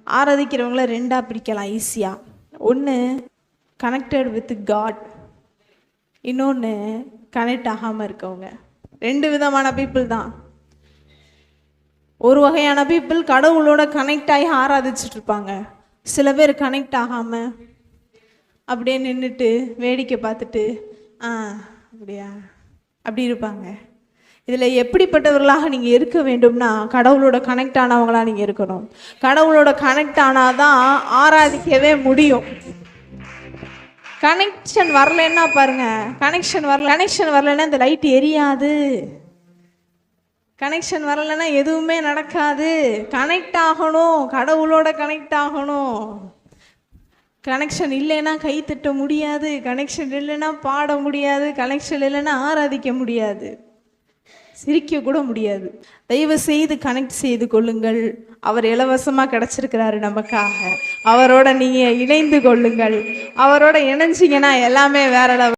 ஆராதிக்கிறவங்கள ரெண்டாக பிரிக்கலாம் ஈஸியாக. ஒன்று கனெக்டட் வித் காட், இன்னொன்று கனெக்ட் ஆகாமல் இருக்கவங்க. ரெண்டு விதமான பீப்புள் தான். ஒரு வகையான பீப்புள் கடவுளோட கனெக்ட் ஆகி ஆராதிச்சுட்டு இருப்பாங்க. சில பேர் கனெக்ட் ஆகாமல் அப்படியே நின்றுட்டு வேடிக்கை பார்த்துட்டு அப்படியா அப்படி இருப்பாங்க. இதில் எப்படிப்பட்டவர்களாக நீங்கள் இருக்க வேண்டும்னா, கடவுளோட கனெக்ட் ஆனவங்களாக நீங்கள் இருக்கணும். கடவுளோட கனெக்ட் ஆனால் தான் ஆராதிக்கவே முடியும். கனெக்ஷன் வரலன்னா பாருங்க, கனெக்ஷன் வரலன்னா இந்த லைட் எரியாது. கனெக்ஷன் வரலைன்னா எதுவுமே நடக்காது. கனெக்ட் ஆகணும், கடவுளோட கனெக்ட் ஆகணும். கனெக்ஷன் இல்லைன்னா கை தட்ட முடியாது, கனெக்ஷன் இல்லைன்னா பாட முடியாது, கனெக்ஷன் இல்லைன்னா ஆராதிக்க முடியாது, சிரிக்க கூட முடியாது. தயவு செய்து கனெக்ட் செய்து கொள்ளுங்கள். அவர் இலவசமாக கிடச்சிருக்கிறாரு நமக்காக. அவரோட நீங்கள் இணைந்து கொள்ளுங்கள். அவரோட இணைஞ்சிங்கன்னா எல்லாமே வேற